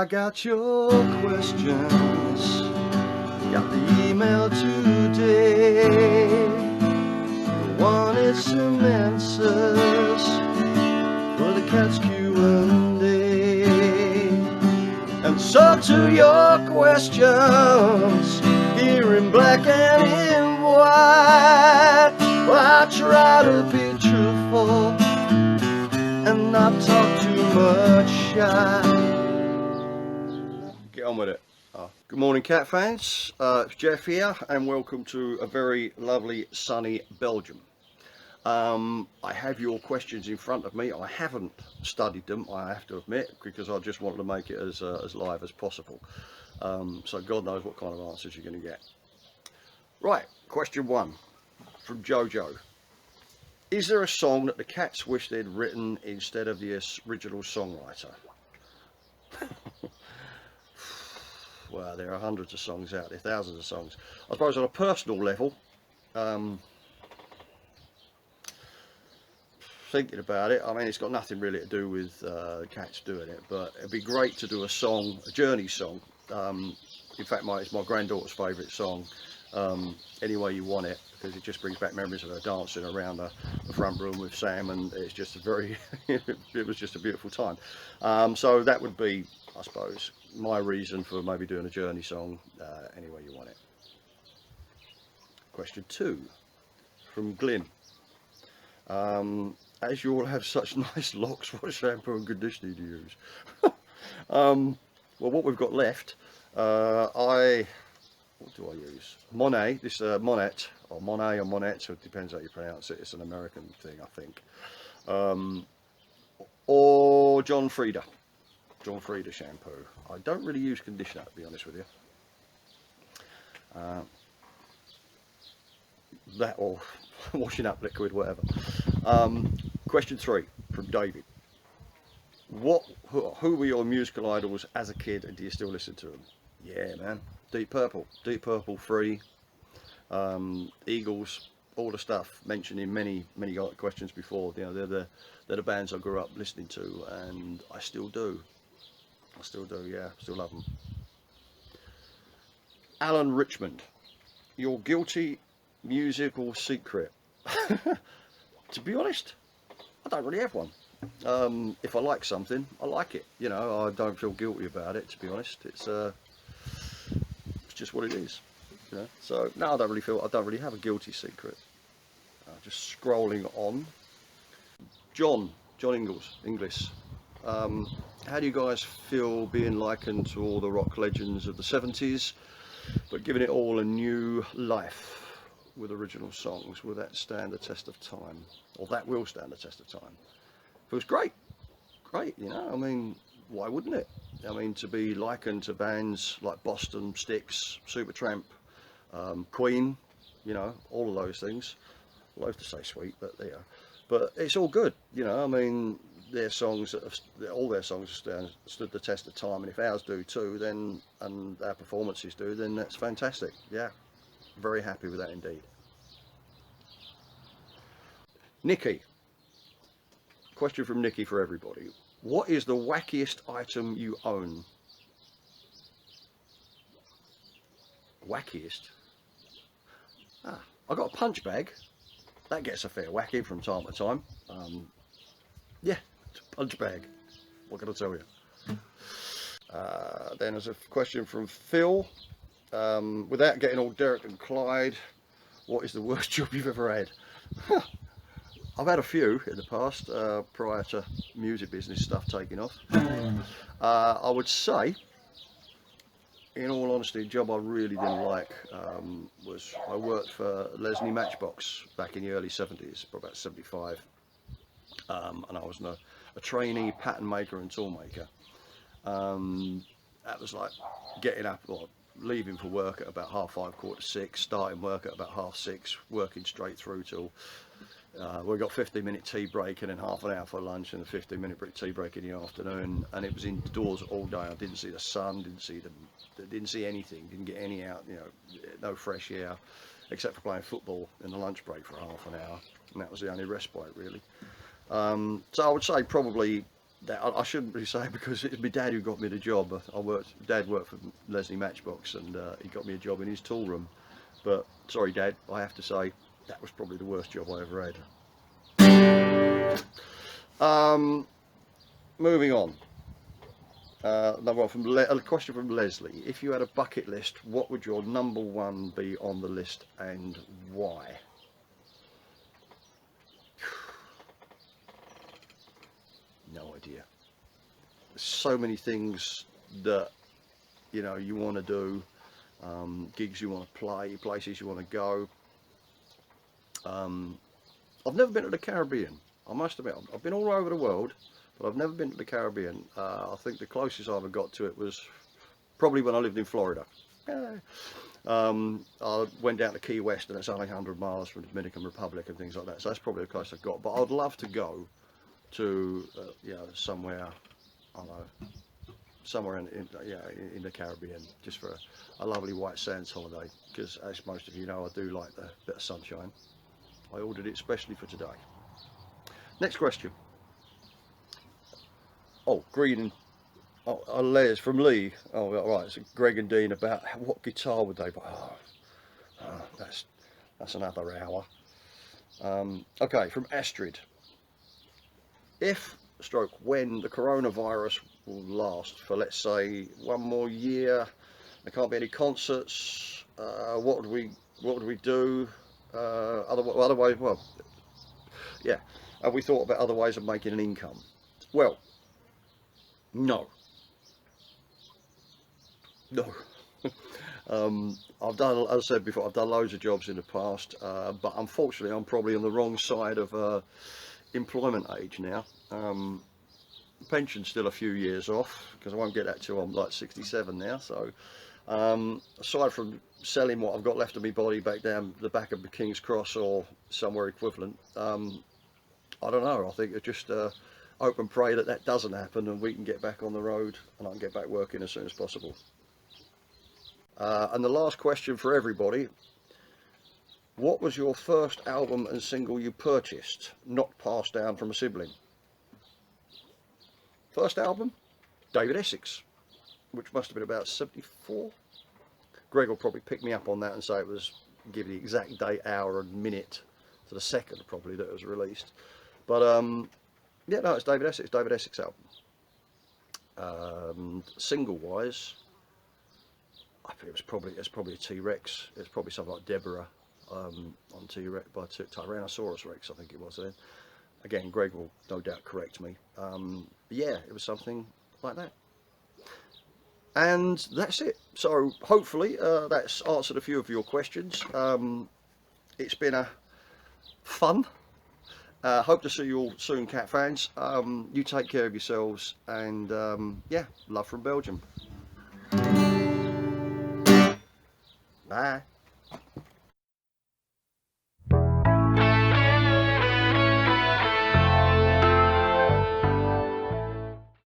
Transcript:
I got your questions, got the email today. You wanted some answers for the Cat's Q&A. And so to your questions, here in black and in white, I try to be truthful and not talk too much shit. Get on with it. Good morning, cat fans. It's Jeff here, and welcome to a very lovely sunny Belgium. I have your questions in front of me. I haven't studied them, I have to admit, because I just wanted to make it as live as possible. So God knows what kind of answers you're going to get. Right, question one from Jojo. Is there a song that the Cats wish they'd written instead of the original songwriter? Well, there are hundreds of songs out there, thousands of songs. I suppose on a personal level, thinking about it, I mean, it's got nothing really to do with Cats doing it, but it'd be great to do a song, a Journey song. In fact, it's my granddaughter's favourite song, Any Way You Want It, because it just brings back memories of her dancing around the front room with Sam, and it's just a very, it was just a beautiful time. So that would be, I suppose, my reason for maybe doing a Journey song, Any Way You Want It. Question two from Glyn. As you all have such nice locks, what shampoo and conditioner do you use? Well, what we've got left, what do I use? Monet, this Monette, or Monet or Monette, so it depends how you pronounce it. It's an American thing, I think. Or John Frieda shampoo. I don't really use conditioner, to be honest with you. That or washing up liquid, whatever. Question three from David. Who were your musical idols as a kid, and do you still listen to them? Yeah, man. Deep Purple, Free, Eagles, all the stuff mentioned in many questions before. You know, they're the bands I grew up listening to, and I still do. Yeah, still love them. Alan Richmond, your guilty musical secret. To be honest, I don't really have one. If I like something, I like it. You know, I don't feel guilty about it, to be honest. It's just what it is. You know? So no, I don't really have a guilty secret. Just scrolling on. John Inglis. How do you guys feel being likened to all the rock legends of the 70s, but giving it all a new life with original songs? Will that stand the test of time? Or that will stand the test of time? Feels great, you know, I mean, why wouldn't it? I mean, to be likened to bands like Boston, Styx, Supertramp, Queen, you know, all of those things. I love to say Sweet, but there you are. But it's all good, you know, I mean, their songs, all their songs have stood the test of time, and if ours do too, then, and our performances do, then that's fantastic. Yeah, very happy with that indeed. Nikki. Question from Nikki for everybody. What is the wackiest item you own? Wackiest? I got a punch bag. That gets a fair whacking from time to time. Yeah, it's a punch bag. What can I tell you? Then there's a question from Phil. Without getting all Derek and Clyde, what is the worst job you've ever had? I've had a few in the past, prior to music business stuff taking off. I would say, in all honesty, a job I really didn't like was I worked for Lesney Matchbox back in the early 70s, about 75, and I was a trainee pattern maker and tool maker. That was like getting up, or leaving for work at about 5:30, 5:45, starting work at about 6:30, working straight through till we got 15-minute tea break and then half an hour for lunch and a 15-minute tea break in the afternoon, and it was indoors all day. I didn't see the sun, didn't see anything, didn't get any out, you know, no fresh air, except for playing football in the lunch break for half an hour, and that was the only respite really. So I would say probably I shouldn't really say it because it's my dad who got me the job. Dad worked for Leslie Matchbox, and he got me a job in his tool room. But sorry, Dad, I have to say that was probably the worst job I ever had. Moving on. Number one, a question from Leslie. If you had a bucket list, what would your number one be on the list and why? No idea. There's so many things that you want to do, gigs you want to play, places you want to go. I've never been to the Caribbean. I must admit, I've been all over the world, but I've never been to the Caribbean. I think the closest I ever got to it was probably when I lived in Florida. I went down to Key West, and it's only 100 miles from the Dominican Republic and things like that. So that's probably the closest I've got. But I'd love to go to somewhere, I don't know, somewhere in the Caribbean, just for a lovely white sands holiday. Because as most of you know, I do like the bit of sunshine. I ordered it especially for today. Next question. Oh, Green. Oh, Les from Lee. Oh, right. It's Greg and Dean about what guitar would they buy. That's another hour. Okay, from Astrid. If when the coronavirus will last for, let's say, one more year, there can't be any concerts, what would we do? Otherwise, well, yeah. Have we thought about other ways of making an income? Well, no. I've done, as I said before, I've done loads of jobs in the past, but unfortunately I'm probably on the wrong side of employment age now. Pension's still a few years off, because I won't get that till I'm like 67 now. So aside from selling what I've got left of my body back down the back of the King's Cross or somewhere equivalent, I don't know. I think it's just hope and pray that doesn't happen, and we can get back on the road and I can get back working as soon as possible. And the last question for everybody: what was your first album and single you purchased, not passed down from a sibling? First album, David Essex, which must have been about 74. Greg will probably pick me up on that and say it was, give the exact date, hour and minute to the second probably that it was released. But yeah, no, it's David Essex album. Single wise, I think it's probably a T-Rex. It's probably something like Deborah on T-Rex by Tyrannosaurus Rex, I think it was then. Again, Greg will no doubt correct me. Yeah, it was something like that. And that's it. So hopefully that's answered a few of your questions. It's been a fun. Hope to see you all soon, cat fans. You take care of yourselves, and yeah, love from Belgium. Bye.